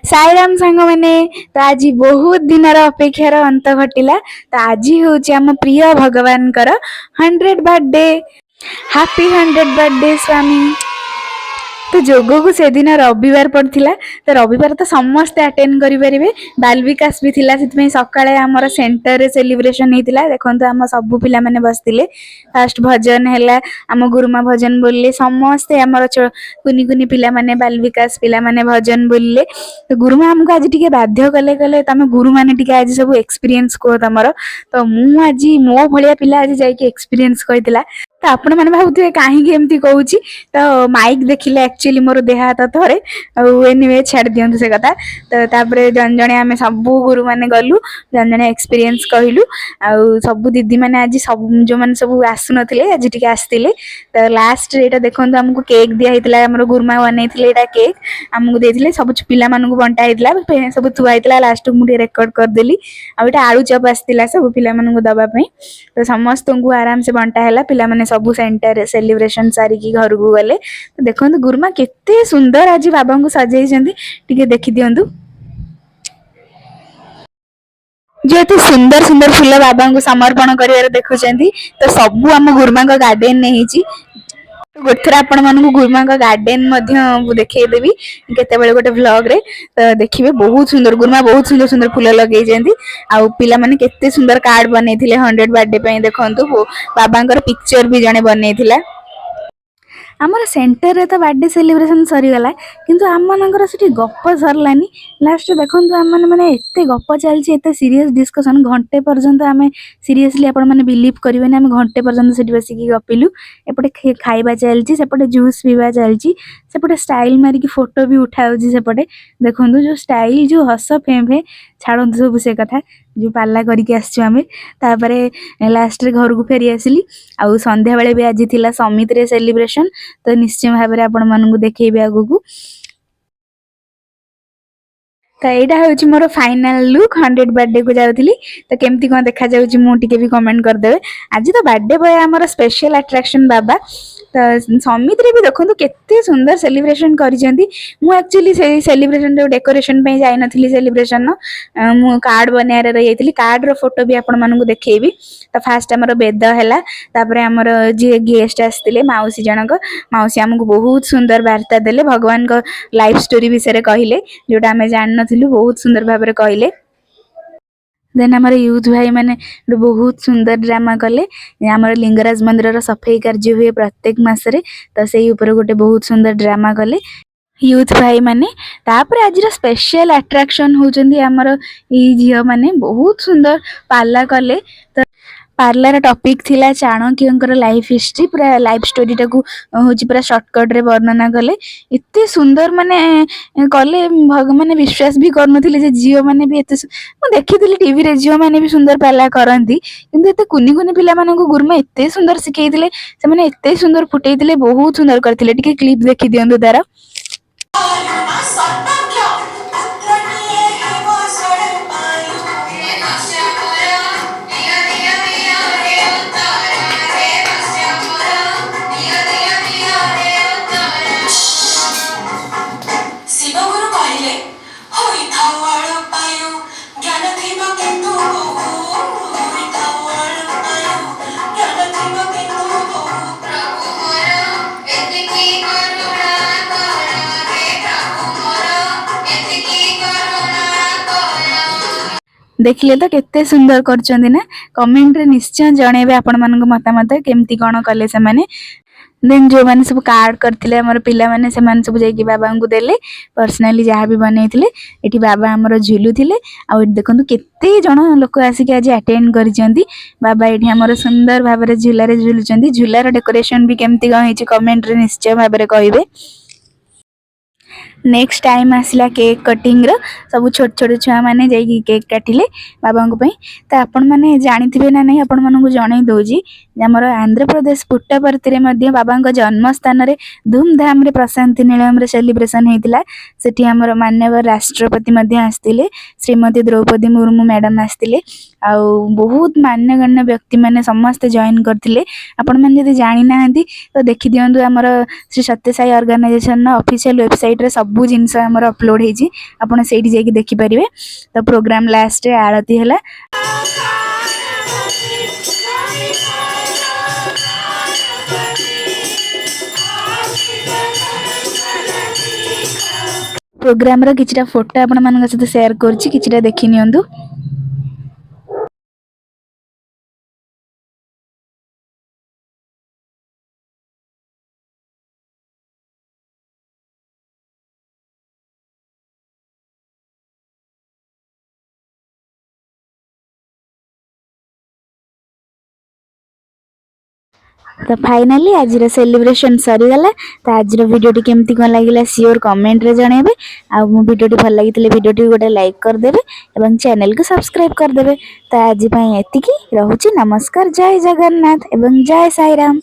साईराम सांग मैंने तो आज बहुत दिन अपेक्षार अंत घटिला। तो आज हूँ आम प्रिय भगवान 100 बर्थडे। हैप्पी 100 बर्थडे स्वामी। तो जोग को से दिन रविवार पड़ता। तो रविवार तो समस्ते अटेंड करें। बाल विकास भी थिला से सकाळे आमर सेंटर रे सेलिब्रेशन होता। देखो आम सब पिला माने बसते। फास्ट भजन है आम गुरुमा भजन बोलिए समस्ते आमर कुनी कुनी पिला माने बाल विकास पिला माने भजन बोलिए। तो गुरुमा आमको आज टिके बाध्य कले कले तुम गुरु मैंने टिके आज सब एक्सपीरियंस कह तुमर। तो मु आज मो भाया पिला आज जाके एक्सपीरियंस कही। तो आपण मैंने भावुए कहीं एमती कहूँ। तो माइक देखिले एक्चुअली मोर देह हाथ थरे एनिवे छाड़ दिंतु से कथा। तो तापर जन जने आम सब गुरु माने गलु जन जने एक्सपीरियंस कहलु। आउ सब दीदी मैंने आज सब जो मैंने सब आसु नथिले आज टिके आस्तिले। तो लास्ट एटा देखंतु हमको केक दिया हितला हमर गुरुमा बनैथिले। एटा केक हमको देथिले सब पिला मानकु बंटा हितला सब थुआ हितला। लास्ट मु रेकॉर्ड कर देली। आ एटा आलू चप आस्तिला सब पिला मानकु दबा पई। तो समस्त को आराम से बंटा हैला। पिला माने सब सेंटर सेलिब्रेशन सारिकी घर को गले। तो देखो गुरुमा केते सुंदर आज बाबा को सजाई टिके देखि दियंतु। जो एते सुंदर सुंदर फूल बाबा को समर्पण करिवार देखुचंती। तो सब आम गुरुमा गार्डन नहीं गोटे आपण मानक गुरुमा गार्डन देखदेवी केते गोटे व्लॉग रे। तो देखिए बहुत सुंदर गुरुमा बहुत सुंदर सुंदर फूल लगे। आउ पिला माने केते सुंदर कार्ड बनई 100 बर्थडे पे। देखंतु बाबा पिक्चर भी जने बनई। आमर सेंटर रे तो बर्थडे सेलिब्रेशन सरीगला किंतु आम मनकर से गप सरलानी। लास्ट देखो आम मैंने एत गप चलती एत सीरीयस डिस्कसन घंटे पर्यंत आम सीरीयसली आपण मैंने बिलीव करेंगे आम घंटे पर्यंत से बसिक गपिलु। एपटे खाइबा चलती सेपटे जूस पीवा चलती सेपटे स्टाइल मारिकी फोटो भी उठाऊँ सेपटे। देखो जो स्टाइल जो हस फें छाड़ू सब से कथा जो पाला करके आसमें। लास्ट रे घर को फेरी आसली। आउ संध्या बेले भी आज थिला समित रे सेलिब्रेशन। तो निश्चय भाव में आपण मानू देखेबी आगू। तो यहाँ हूँ मोर फाइनाल लुक 100 बर्थडे को जाऊँगी। तो केमती कौन देखा जाऊँगी मुझे भी कमेंट करदे। आज तो बर्थडे बॉय आमर स्पेशल अट्रैक्शन बाबा। तो समित रे भी देखो केते सुंदर सेलिब्रेशन करिसेंती। मु एक्चुअली से सेलिब्रेशन रे डेकोरेशन पे जाई नथिली। सेलिब्रेशन मु कार्ड बनारे रही जाइतिली। कार्ड रो फोटो भी आपण मानू देखेबी। तो फास्ट आमर बेद हैला। तापरे आमर जे गेस्ट आस्तिले माउसी जनक माउसी हमको बहुत सुंदर वार्ता देले भगवान को लाइफ स्टोरी विषय कहले जोटा आम जान नथिलु बहुत सुंदर भाव में कहले। देन आमर यूथ भाई मैंने बहुत सुंदर ड्रामा कले। आमर लिंगराज मंदिर सफाई कार्य हुए प्रत्येक मासरे। तो से ऊपर गोटे बहुत सुंदर ड्रामा कले यूथ भाई माने। तापर आज स्पेशल अट्रैक्शन होचंदी आमर ई झियो माने बहुत सुंदर पाला कले। तो पार्लर टॉपिक थिला चाणक्यंकर लाइफ हिस्ट्री पूरा लाइफ स्टोरी टाकू होची पूरा शॉर्टकट रे वर्णना कले। इतने सुंदर माने कले भगवान विश्वास भी करनथिले जे जियो माने भी एते मु देखिथिली टीवी रे जियो माने भी सुंदर पाला करंती। किंतु एते कुनी कुनी पिला मानकु गुरुमा एते सुंदर सिखेइथिले से माने एते सुंदर फुटेइथिले बहुत सुंदर करथिले। टिके क्लिप देखि दियंतु तारा। देखिले तो केते सुंदर करचंदी ना। कमेंट रे निश्चय जणेबे आपण मानक मतामत केमती कोन कले से माने। देन जो मैंने सब कार्ड करथिले हमर पिला माने से माने सब जाई बाबा को देले पर्सनली जहाँ भी बनैथिले। एठी बाबा हमर झुलु थिले। आ देखंतु केते जण लोक आसिक आज अटेंड करिसेंती। बाबा एठी हमर सुंदर भाव रे झुलारे झुलुचंदी। झुलार डेकोरेशन भी केमती कोन हिची कमेंट रे निश्चय भाव रे कहिबे। नेक्स्ट टाइम आसला केक कटिंग रो सब छोट छोट छुआ माने जाई केक काटिले बाबा को पई। तो आपण माने जानिथिबे ना नहीं आपण मानकु जणाई दोजी हमर आंध्र प्रदेश पुट्टापर्ती रे मध्ये बाबा को जन्म स्थान रे धूमधाम रे प्रशांति निलयम रे सेलिब्रेशन हेतिला। सेठी हमर माननीय राष्ट्रपति मध्ये आस्तिले श्रीमती द्रौपदी मुर्मू मैडम आस्तिले। आ बहुत मान्यगण्य व्यक्ति माने समस्त जॉइन करथिले। आपण माने जदि जानि नाहंती तो देखि दियंतु हमर श्री सत्य साई ऑर्गेनाइजेशन ऑफिशियल वेबसाइट रे सब ସବୁ ଜିନିଷ ଆମର ଅପଲୋଡ଼ ହେଇଛି, ଆପଣ ସେଇଠି ଯାଇକି ଦେଖିପାରିବେ। ତ ପ୍ରୋଗ୍ରାମ ଲାଷ୍ଟରେ ଆଳତି ହେଲା। ପ୍ରୋଗ୍ରାମର କିଛିଟା ଫଟୋ ଆପଣମାନଙ୍କ ସହିତ ସେୟାର କରୁଛି, କିଛିଟା ଦେଖି ନିଅନ୍ତୁ। तो फाइनाली आज सेलिब्रेशन सरीगला। तो आज वीडियो केमती कौन लगे सियोर कमेंट रे जनइबे। आ वीडियो भल लगी वीडियो गोटे लाइक करदेवे और चैनल को सब्सक्राइब करदेवे। तो आज एतिकी रहुची। नमस्कार, जय जगन्नाथ एवं जय साईराम।